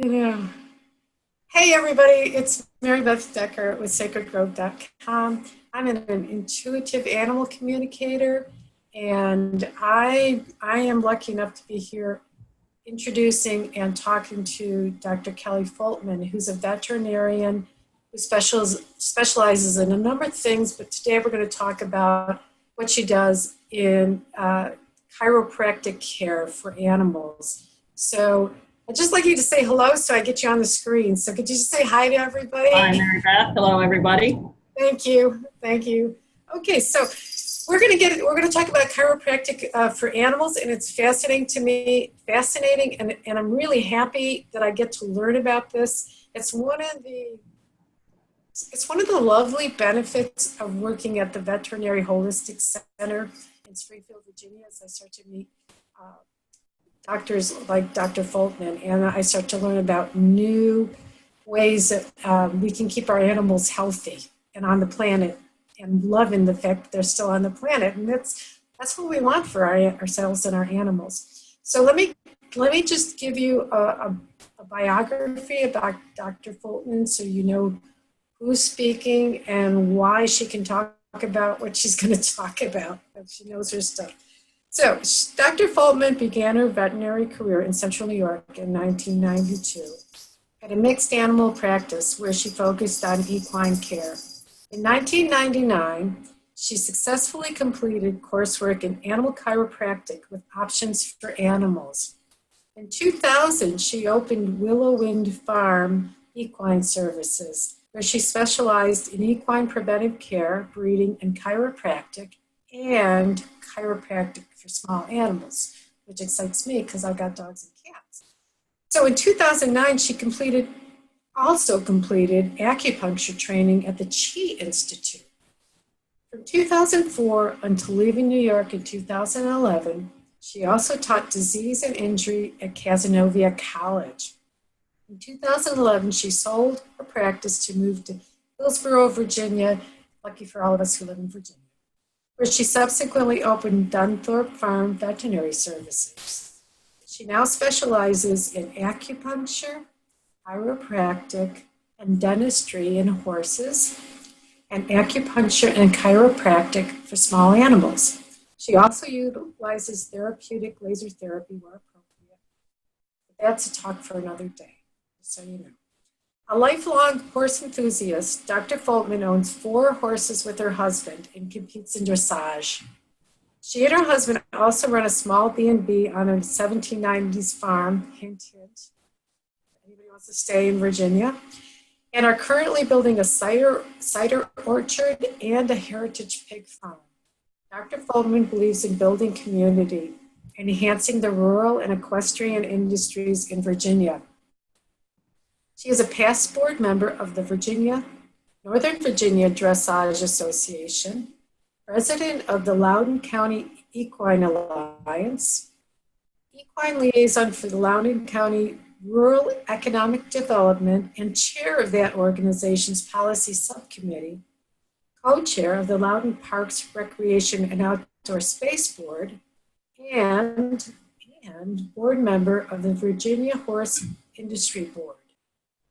Yeah. Hey everybody, it's Mary Beth Decker with sacredgrove.com. I'm an intuitive animal communicator, and I am lucky enough to be here introducing and talking to Dr. Kelly Foltman, who's a veterinarian who specializes in a number of things, but today we're going to talk about what she does in chiropractic care for animals. So I'd just like you to say hello so I get you on the screen. So could you just say hi to Hi, everybody? Mary Beth. Hello, everybody. Thank you. Thank you. Okay, so we're gonna talk about chiropractic for animals, and it's fascinating to me, and I'm really happy that I get to learn about this. It's one of the lovely benefits of working at the Veterinary Holistic Center in Springfield, Virginia, as I start to meet doctors like Dr. Foltman, and I start to learn about new ways that we can keep our animals healthy and on the planet, and loving the fact that they're still on the planet. And that's what we want for ourselves and our animals. So let me just give you a biography about Dr. Foltman so you know who's speaking and why she can talk about what she's going to talk about, if she knows her stuff. So Dr. Foltman began her veterinary career in Central New York in 1992 at a mixed animal practice where she focused on equine care. In 1999, she successfully completed coursework in animal chiropractic with options for animals. In 2000, she opened Willow Wind Farm Equine Services, where she specialized in equine preventive care, breeding, and chiropractic for small animals, which excites me because I've got dogs and cats. So in 2009, she also completed acupuncture training at the Chi Institute. From 2004 until leaving New York in 2011, she also taught disease and injury at Cazenovia College. In 2011, she sold her practice to move to Hillsboro, Virginia, lucky for all of us who live in Virginia, where she subsequently opened Dunthorpe Farm Veterinary Services. She now specializes in acupuncture, chiropractic, and dentistry in horses, and acupuncture and chiropractic for small animals. She also utilizes therapeutic laser therapy where appropriate. But that's a talk for another day, just so you know. A lifelong horse enthusiast, Dr. Foltman owns 4 horses with her husband and competes in dressage. She and her husband also run a small B&B on a 1790s farm, hint, hint, anybody wants to stay in Virginia, and are currently building a cider orchard and a heritage pig farm. Dr. Foltman believes in building community and enhancing the rural and equestrian industries in Virginia. She is a past board member of the Northern Virginia Dressage Association, president of the Loudoun County Equine Alliance, equine liaison for the Loudoun County Rural Economic Development, and chair of that organization's policy subcommittee, co-chair of the Loudoun Parks Recreation and Outdoor Space Board, and board member of the Virginia Horse Industry Board.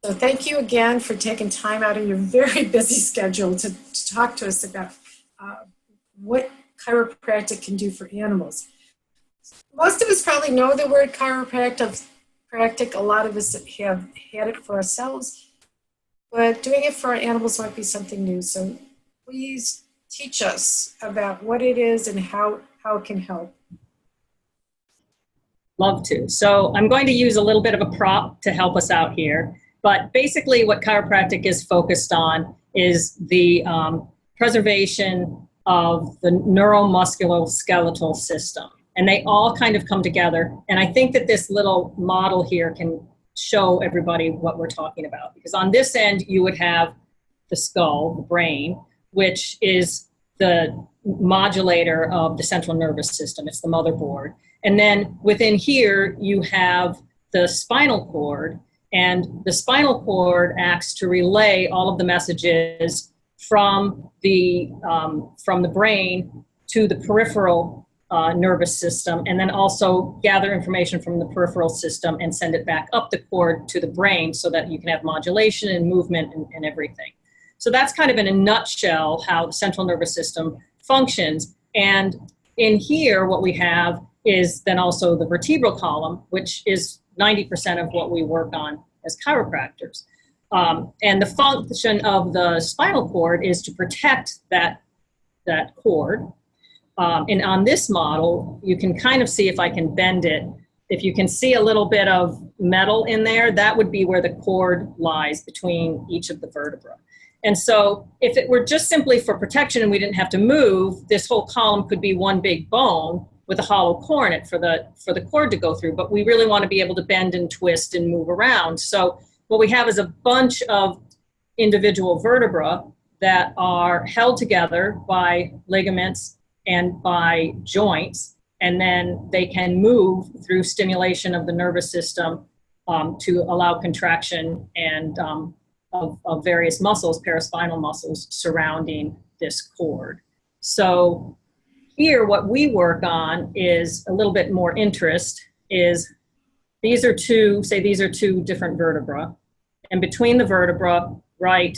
So thank you again for taking time out of your very busy schedule to talk to us about what chiropractic can do for animals. Most of us probably know the word chiropractic. A lot of us have had it for ourselves, but doing it for our animals might be something new. So please teach us about what it is and how it can help. Love to. So I'm going to use a little bit of a prop to help us out here. But basically what chiropractic is focused on is the preservation of the neuromusculoskeletal system. And they all kind of come together. And I think that this little model here can show everybody what we're talking about. Because on this end, you would have the skull, the brain, which is the modulator of the central nervous system. It's the motherboard. And then within here, you have the spinal cord. And the spinal cord acts to relay all of the messages from the brain to the peripheral nervous system, and then also gather information from the peripheral system and send it back up the cord to the brain so that you can have modulation and movement and everything. So that's kind of in a nutshell how the central nervous system functions. And in here, what we have is then also the vertebral column, which is 90% of what we work on as chiropractors. And the function of the spinal cord is to protect that cord. And on this model, you can kind of see, if I can bend it, if you can see a little bit of metal in there, that would be where the cord lies between each of the vertebrae. And so if it were just simply for protection and we didn't have to move, this whole column could be one big bone with a hollow cornet for the cord to go through. But we really want to be able to bend and twist and move around. So what we have is a bunch of individual vertebrae that are held together by ligaments and by joints, and then they can move through stimulation of the nervous system to allow contraction and of various muscles, paraspinal muscles surrounding this cord. So here, what we work on is a little bit more interest is these are two different vertebrae, and between the vertebra, right,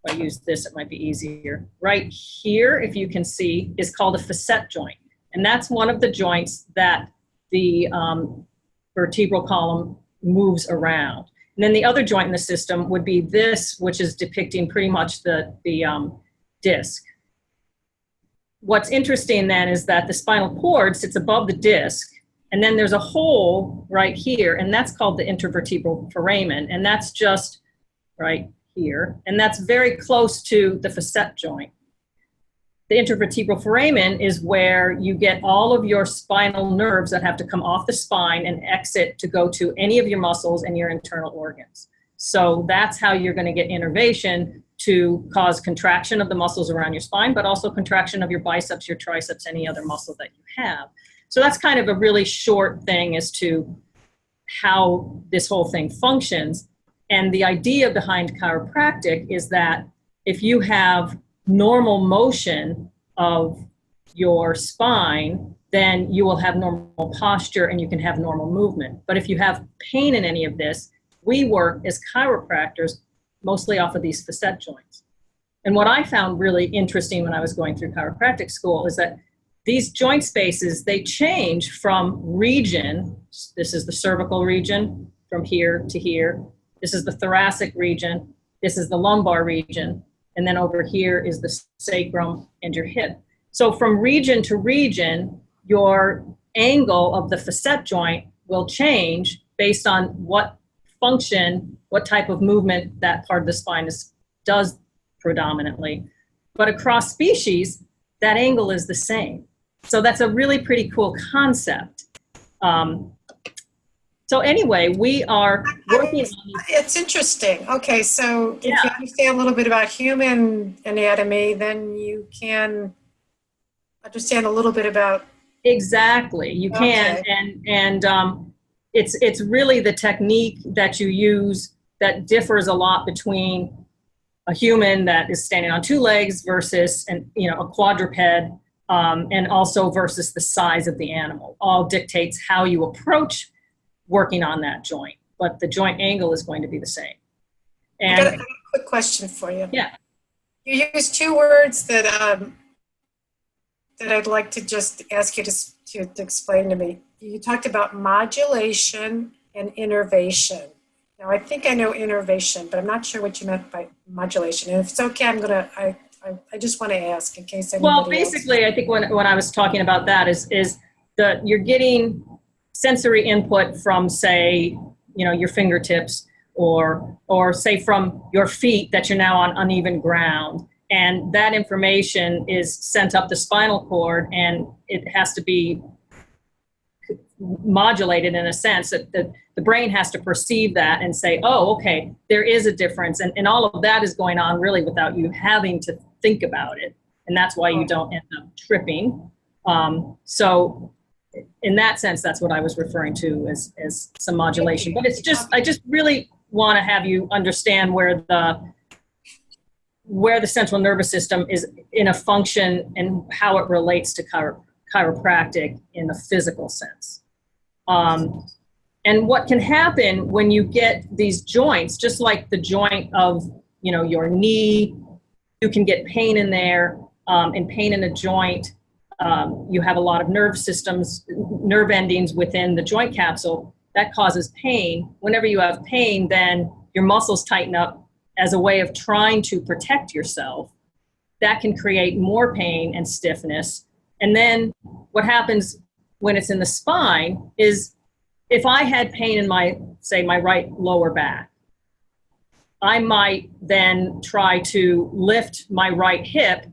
if I use this, it might be easier. Right here, if you can see, is called a facet joint. And that's one of the joints that the vertebral column moves around. And then the other joint in the system would be this, which is depicting pretty much the disc. What's interesting then is that the spinal cord sits above the disc, and then there's a hole right here, and that's called the intervertebral foramen, and that's just right here, and that's very close to the facet joint. The intervertebral foramen is where you get all of your spinal nerves that have to come off the spine and exit to go to any of your muscles and your internal organs. So that's how you're going to get innervation to cause contraction of the muscles around your spine, but also contraction of your biceps, your triceps, any other muscle that you have. So that's kind of a really short thing as to how this whole thing functions. And the idea behind chiropractic is that if you have normal motion of your spine, then you will have normal posture and you can have normal movement. But if you have pain in any of this, we work as chiropractors mostly off of these facet joints. And what I found really interesting when I was going through chiropractic school is that these joint spaces, they change from region. This is the cervical region from here to here. This is the thoracic region. This is the lumbar region. And then over here is the sacrum and your hip. So from region to region, your angle of the facet joint will change based on what function, what type of movement that part of the spine does predominantly. But across species, that angle is the same. So that's a really pretty cool concept. So anyway, we are working on... It's interesting. Okay, so if you understand a little bit about human anatomy, then you can understand a little bit about... Exactly, you can. And it's really the technique that you use that differs a lot between a human that is standing on two legs versus a quadruped, and also versus the size of the animal. All dictates how you approach working on that joint, but the joint angle is going to be the same. And I got a quick question for you. Yeah. You use two words that I'd like to just ask you to explain to me. You talked about modulation and innervation. Now, I think I know innervation, but I'm not sure what you meant by modulation. And if it's okay, I just want to ask in case anybody Well, basically, else. I think when I was talking about that is that you're getting sensory input from, say, your fingertips or say from your feet that you're now on uneven ground. And that information is sent up the spinal cord, and it has to be modulated in a sense that the brain has to perceive that and say, oh, okay, there is a difference. And all of that is going on really without you having to think about it. And that's why you don't end up tripping. So in that sense, that's what I was referring to as some modulation. But it's just, I just really want to have you understand where the central nervous system is in a function and how it relates to chiropractic in the physical sense. And what can happen when you get these joints, just like the joint of, your knee, you can get pain in there, and pain in a joint. You have a lot of nerve endings within the joint capsule that causes pain. Whenever you have pain, then your muscles tighten up as a way of trying to protect yourself. That can create more pain and stiffness. And then what happens when it's in the spine is, if I had pain in my right lower back, I might then try to lift my right hip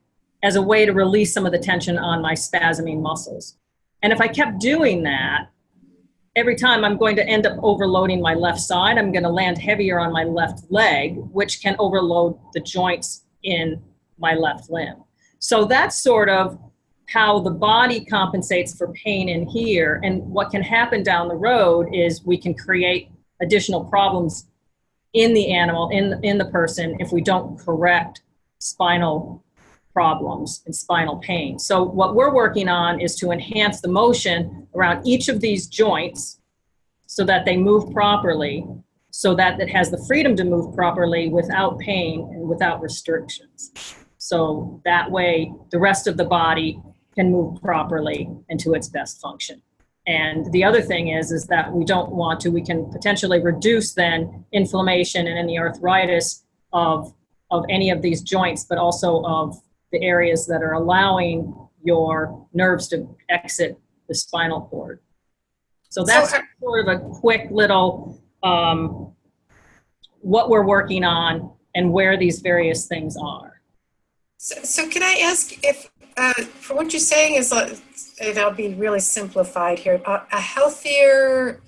as a way to release some of the tension on my spasming muscles. And if I kept doing that, every time I'm going to end up overloading my left side. I'm going to land heavier on my left leg, which can overload the joints in my left limb. So that's sort of how the body compensates for pain in here. And what can happen down the road is we can create additional problems in the animal, in the person, if we don't correct spinal problems and spinal pain. So what we're working on is to enhance the motion around each of these joints so that they move properly, so that it has the freedom to move properly without pain and without restrictions. So that way the rest of the body can move properly and to its best function. And the other thing is that we can potentially reduce then inflammation and any arthritis of any of these joints, but also of the areas that are allowing your nerves to exit the spinal cord. So that's sort of a quick little what we're working on and where these various things are. So can I ask if, for what you're saying is, and I'll be really simplified here, a healthier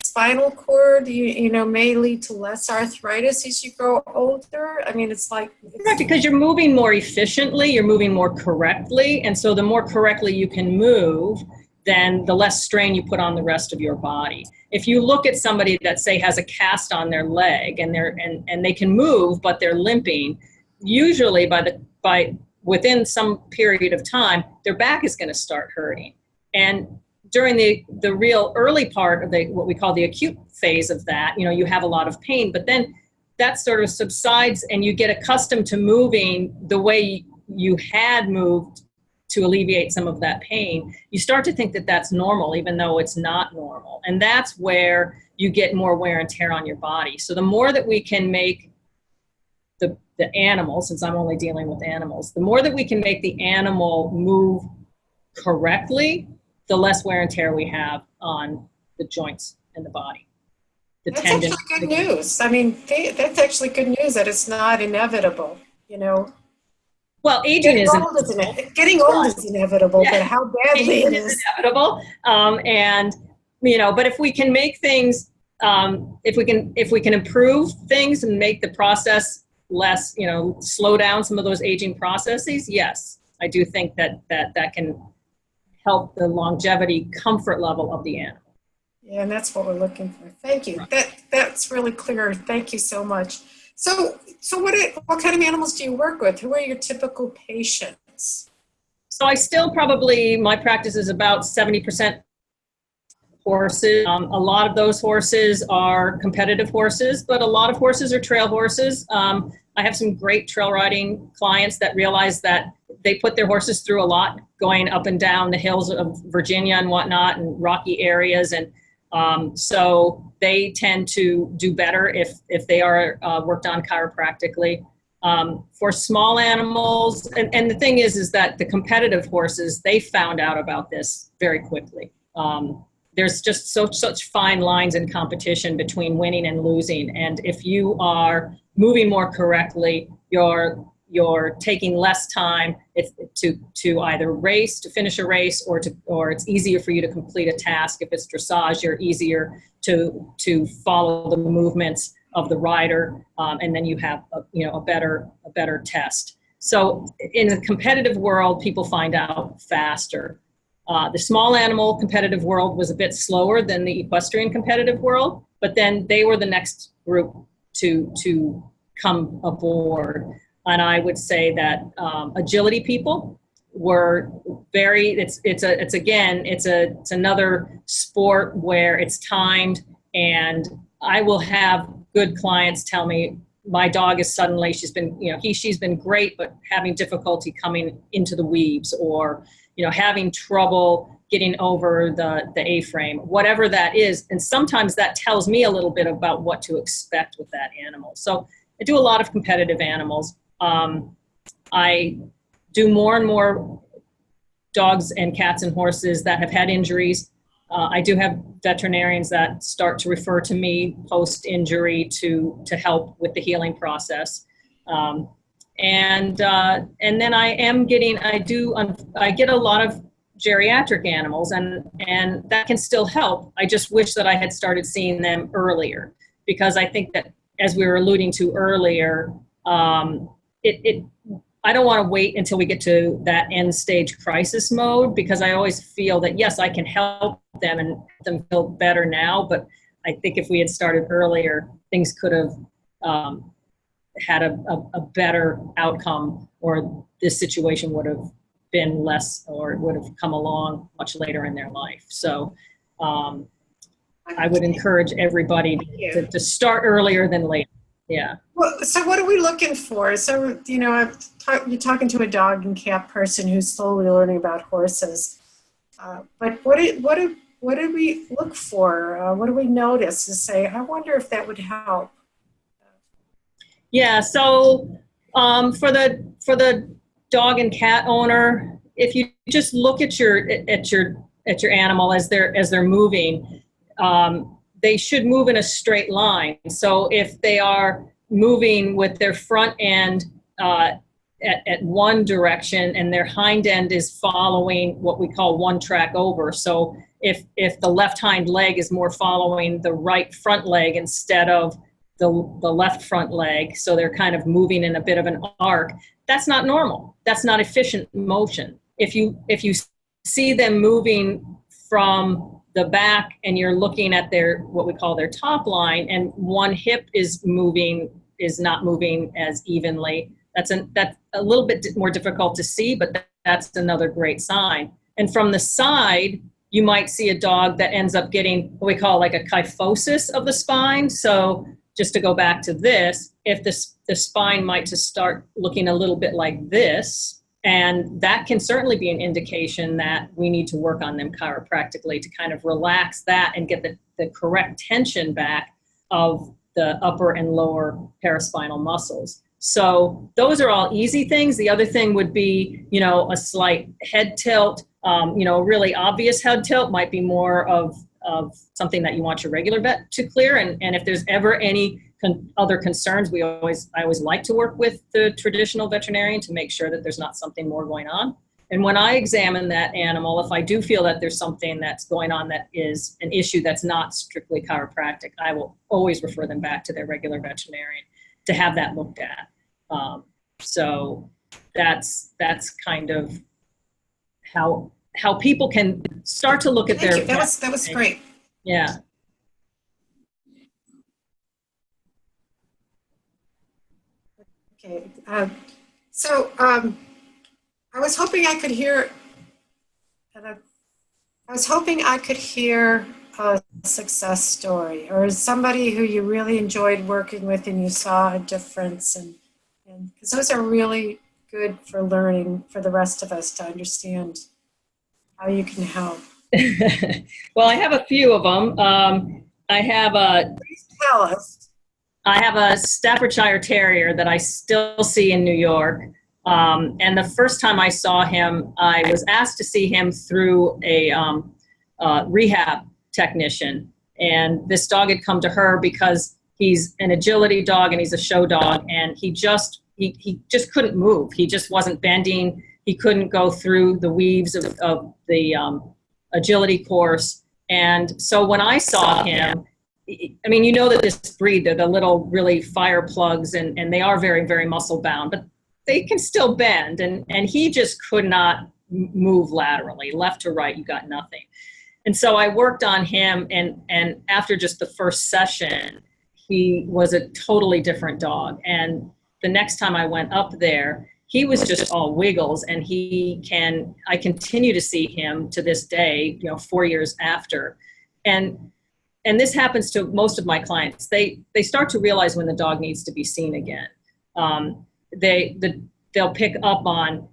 spinal cord, may lead to less arthritis as you grow older? I mean, it's correct, because you're moving more efficiently, you're moving more correctly, and so the more correctly you can move, then the less strain you put on the rest of your body. If you look at somebody that, say, has a cast on their leg and they can move, but they're limping, usually within some period of time, their back is going to start hurting. And during the real early part of what we call the acute phase of that, you have a lot of pain, but then that sort of subsides and you get accustomed to moving the way you had moved to alleviate some of that pain. You start to think that that's normal, even though it's not normal. And that's where you get more wear and tear on your body. So the more that we can make the animal, since I'm only dealing with animals, the more that we can make the animal move correctly, the less wear and tear we have on the joints in the body. That's actually good news. I mean, that's actually good news that it's not inevitable, Well, aging is getting old is inevitable, but how badly it is inevitable. But if we can make things, if we can improve things and make the process less, slow down some of those aging processes, yes, I do think that can help the longevity comfort level of the animal. Yeah, and that's what we're looking for. Thank you. Right. That's really clear. Thank you so much. So what kind of animals do you work with? Who are your typical patients? So my practice is about 70% horses. A lot of those horses are competitive horses, but a lot of horses are trail horses. I have some great trail riding clients that realize that they put their horses through a lot, going up and down the hills of Virginia and whatnot, and rocky areas. And so they tend to do better if they are worked on chiropractically. For small animals, and the thing is that the competitive horses, they found out about this very quickly. There's just such fine lines in competition between winning and losing. And if you are moving more correctly, you're taking less time to either race, to finish a race, or it's easier for you to complete a task. If it's dressage, you're easier to follow the movements of the rider, and then you have a better test. So in the competitive world, people find out faster. The small animal competitive world was a bit slower than the equestrian competitive world, but then they were the next group to come aboard. And I would say that agility people, were very, it's another sport where it's timed, and I will have good clients tell me, my dog is suddenly, she's been great, but having difficulty coming into the weaves, or, having trouble getting over the A-frame, whatever that is. And sometimes that tells me a little bit about what to expect with that animal. So I do a lot of competitive animals. I do more and more dogs and cats and horses that have had injuries. I do have veterinarians that start to refer to me post-injury to help with the healing process. And then I get a lot of geriatric animals, and that can still help. I just wish that I had started seeing them earlier, because I think that, as we were alluding to earlier, I don't want to wait until we get to that end stage crisis mode, because I always feel that, yes, I can help them and help them feel better now. But I think if we had started earlier, things could have had a better outcome, or this situation would have been less, or would have come along much later in their life. So I would encourage everybody to start earlier than later. Yeah. Well, so what are we looking for? So, you're talking to a dog and cat person who's slowly learning about horses. But what do we look for? What do we notice to say, I wonder if that would help? Yeah. So for the dog and cat owner, if you just look at your animal as they're moving, they should move in a straight line. So if they are moving with their front end at one direction, and their hind end is following what we call one track over. So if the left hind leg is more following the right front leg instead of the left front leg, so they're kind of moving in a bit of an arc, that's not normal. That's not efficient motion. If you see them moving from the back, and you're looking at what we call their top line, and one hip is not moving as evenly, that's a little bit more difficult to see, but that's another great sign. And from the side, you might see a dog that ends up getting what we call like a kyphosis of the spine. So just to go back to this, if the spine might just start looking a little bit like this, and that can certainly be an indication that we need to work on them chiropractically to kind of relax that and get the correct tension back of the upper and lower paraspinal muscles. So those are all easy things. The other thing would be, a slight head tilt. A really obvious head tilt might be more of something that you want your regular vet to clear. And if there's ever any other concerns, I always like to work with the traditional veterinarian to make sure that there's not something more going on. And when I examine that animal, if I do feel that there's something that's going on that is an issue that's not strictly chiropractic, I will always refer them back to their regular veterinarian to have that looked at. So that's kind of how people can start to look at Thank you. That was great. Yeah. Okay. I was hoping I could hear. I was hoping I could hear a success story, or somebody who you really enjoyed working with and you saw a difference, and because those are really good for learning for the rest of us to understand how you can help. Well, I have a few of them. Please tell us. I have a Staffordshire Terrier that I still see in New York. And the first time I saw him, I was asked to see him through a rehab technician. And this dog had come to her because he's an agility dog and he's a show dog. And he just couldn't move. He just wasn't bending. He couldn't go through the weaves of the agility course. And so when I saw him, I mean, that this breed, they're the little really fire plugs, and they are very, very muscle bound, but they can still bend. And he just could not move laterally, left to right, you got nothing. And so I worked on him, and after just the first session, he was a totally different dog. And the next time I went up there, he was just all wiggles, and I continue to see him to this day, 4 years after. And this happens to most of my clients. They start to realize when the dog needs to be seen again. They'll pick up on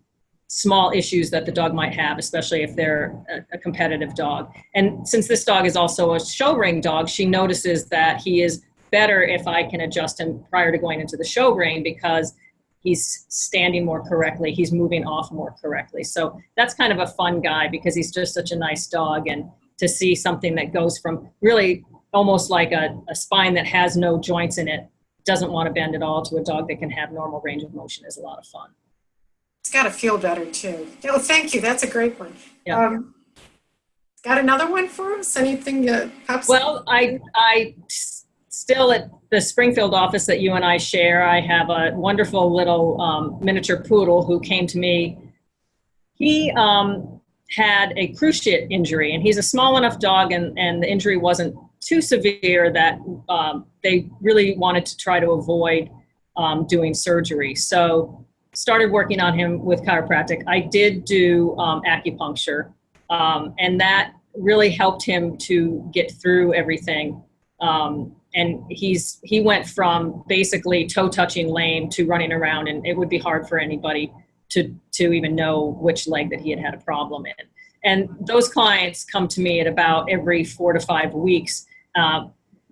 small issues that the dog might have, especially if they're a competitive dog. And since this dog is also a show ring dog, she notices that he is better if I can adjust him prior to going into the show ring, because he's standing more correctly, he's moving off more correctly. So that's kind of a fun guy, because he's just such a nice dog. And to see something that goes from really almost like a spine that has no joints in it, doesn't want to bend at all, to a dog that can have normal range of motion is a lot of fun. It's got to feel better too. Oh, thank you. That's a great one. Yeah. Got another one for us? Anything pops? Well, I still at the Springfield office that you and I share, I have a wonderful little miniature poodle who came to me. He had a cruciate injury, and he's a small enough dog, and the injury wasn't too severe that they really wanted to try to avoid doing surgery. So started working on him with chiropractic. I did do acupuncture, and that really helped him to get through everything. And he went from basically toe touching lame to running around, and it would be hard for anybody to even know which leg that he had a problem in. And those clients come to me at about every 4 to 5 weeks.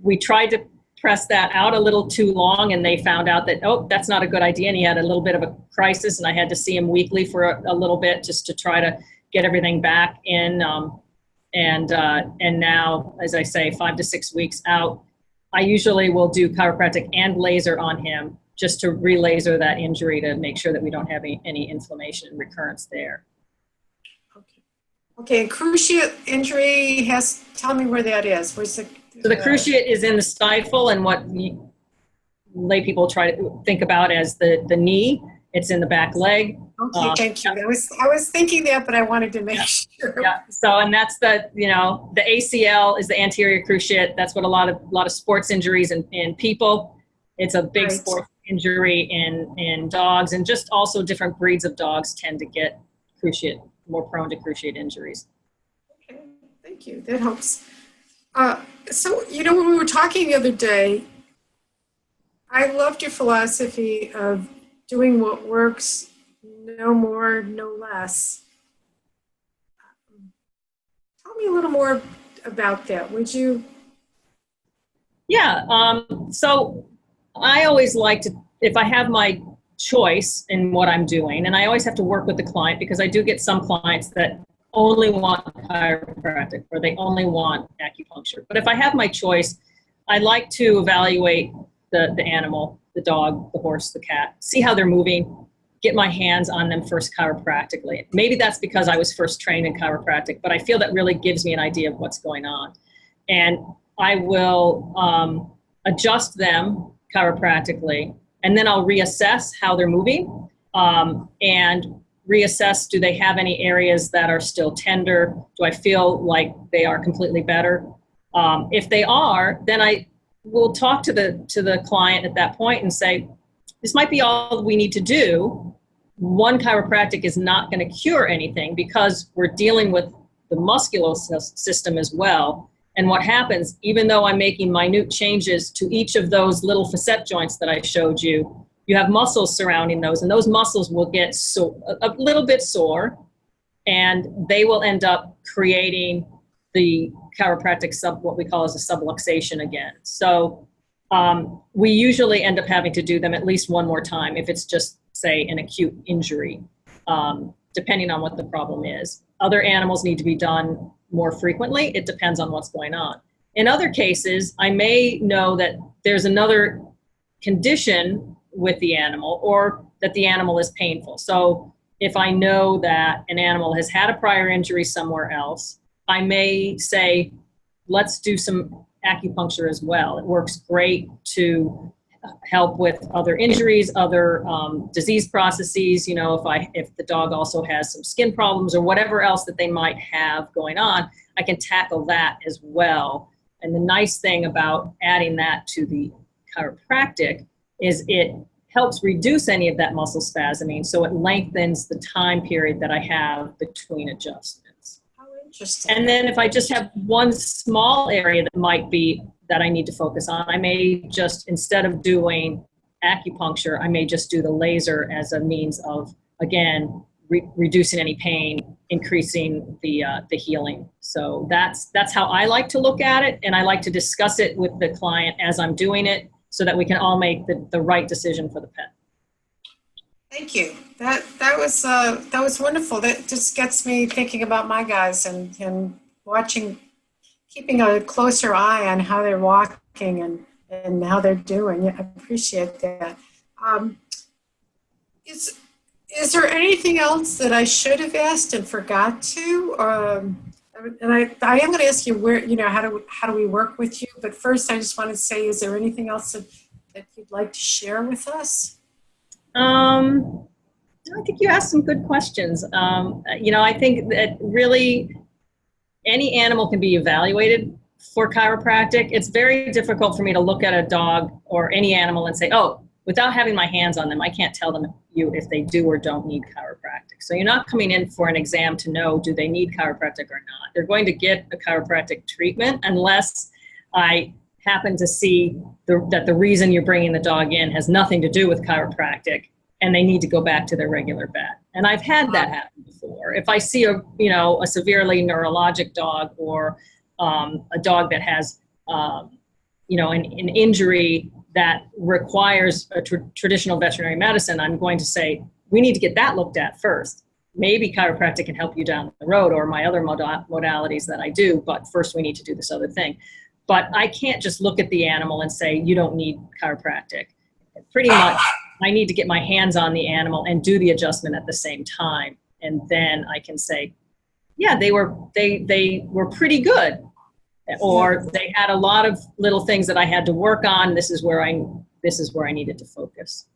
We tried to press that out a little too long, and they found out that, oh, that's not a good idea. And he had a little bit of a crisis, and I had to see him weekly for a little bit just to try to get everything back in. And now, as I say, 5 to 6 weeks out, I usually will do chiropractic and laser on him, just to re-laser that injury to make sure that we don't have any inflammation and recurrence there. Okay, and cruciate injury tell me where that is. Where's the... So the cruciate is in the stifle, and what lay people try to think about as the knee. It's in the back leg. Okay, thank you. I was thinking that, but I wanted to make sure. Yeah. So, and that's the ACL is the anterior cruciate. That's what a lot of sports injuries in people. It's a big sports injury in dogs, and just also different breeds of dogs tend to get cruciate, more prone to cruciate injuries. Okay, thank you. That helps. So, when we were talking the other day, I loved your philosophy of doing what works, no more, no less. Tell me a little more about that, would you? Yeah. So I always like to, if I have my choice in what I'm doing, and I always have to work with the client, because I do get some clients that only want chiropractic or they only want acupuncture. But if I have my choice, I like to evaluate the animal, the dog, the horse, the cat, see how they're moving, get my hands on them first chiropractically. Maybe that's because I was first trained in chiropractic, but I feel that really gives me an idea of what's going on. And I will adjust them chiropractically, and then I'll reassess how they're moving, and reassess, do they have any areas that are still tender? Do I feel like they are completely better? If they are, then I will talk to the client at that point and say, this might be all we need to do. One chiropractic is not going to cure anything, because we're dealing with the muscular system as well. And what happens, even though I'm making minute changes to each of those little facet joints that I showed you, you have muscles surrounding those, and those muscles will get a little bit sore, and they will end up creating the chiropractic what we call as a subluxation again. So we usually end up having to do them at least one more time if it's just, say, an acute injury, depending on what the problem is. Other animals need to be done more frequently. It depends on what's going on. In other cases, I may know that there's another condition with the animal, or that the animal is painful. So if I know that an animal has had a prior injury somewhere else, I may say, let's do some acupuncture as well. It works great to help with other injuries, other disease processes. If the dog also has some skin problems or whatever else that they might have going on, I can tackle that as well. And the nice thing about adding that to the chiropractic is it helps reduce any of that muscle spasming, so it lengthens the time period that I have between adjustments. How interesting. And then if I just have one small area that I need to focus on, I may just, instead of doing acupuncture, I may just do the laser as a means of, again, reducing any pain, increasing the healing. So that's how I like to look at it, and I like to discuss it with the client as I'm doing it, so that we can all make the right decision for the pet. Thank you. That was wonderful. That just gets me thinking about my guys and watching, keeping a closer eye on how they're walking and how they're doing. Yeah, I appreciate that. Is there anything else that I should have asked and forgot to? And I am going to ask you how do we work with you? But first, I just want to say, is there anything else that you'd like to share with us? I think you asked some good questions. I think that really any animal can be evaluated for chiropractic. It's very difficult for me to look at a dog or any animal and say, oh, without having my hands on them, I can't tell them if they do or don't need chiropractic. So you're not coming in for an exam to know, do they need chiropractic or not? They're going to get a chiropractic treatment unless I happen to see that the reason you're bringing the dog in has nothing to do with chiropractic and they need to go back to their regular vet. And I've had that happen before. If I see a severely neurologic dog or a dog that has, an injury that requires a traditional veterinary medicine, I'm going to say, we need to get that looked at first. Maybe chiropractic can help you down the road, or my other modalities that I do, but first we need to do this other thing. But I can't just look at the animal and say, you don't need chiropractic. Pretty much, I need to get my hands on the animal and do the adjustment at the same time. And then I can say, yeah, they were pretty good. Or they had a lot of little things that I had to work on. This is where I needed to focus.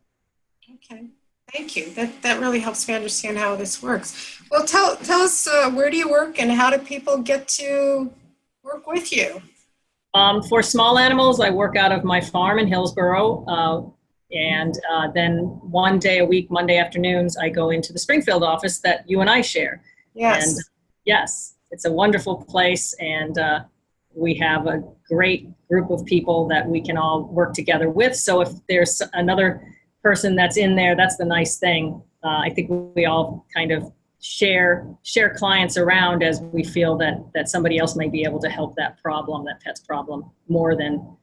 Okay, thank you. That really helps me understand how this works. Well, tell us where do you work and how do people get to work with you? For small animals, I work out of my farm in Hillsboro, and then one day a week, Monday afternoons, I go into the Springfield office that you and I share. Yes. And yes, it's a wonderful place, and we have a great group of people that we can all work together with. So if there's another person that's in there, that's the nice thing. I think we all kind of share clients around as we feel that somebody else may be able to help that pet's problem, more than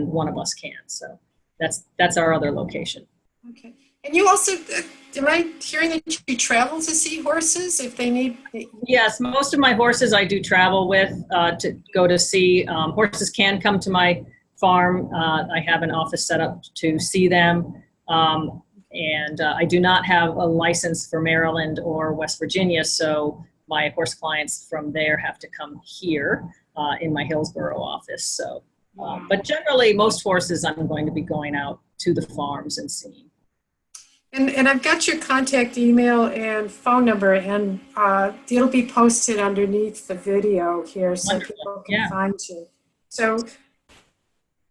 one of us can. So that's our other location. Okay. And you also, am I hearing that you travel to see horses if they need? Yes, most of my horses I do travel with to go to see. Horses can come to my farm. I have an office set up to see them. And I do not have a license for Maryland or West Virginia, so my horse clients from there have to come here in my Hillsboro office. So, but generally, most horses I'm going to be going out to the farms and seeing. And I've got your contact email and phone number, and it'll be posted underneath the video here so Wonderful. People can find you. So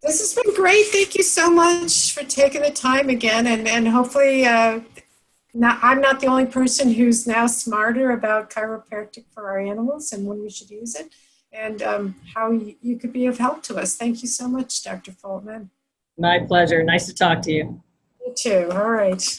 this has been great. Thank you so much for taking the time again, and hopefully I'm not the only person who's now smarter about chiropractic for our animals and when we should use it, and how you could be of help to us. Thank you so much, Dr. Foltman. My pleasure. Nice to talk to you. You too. All right.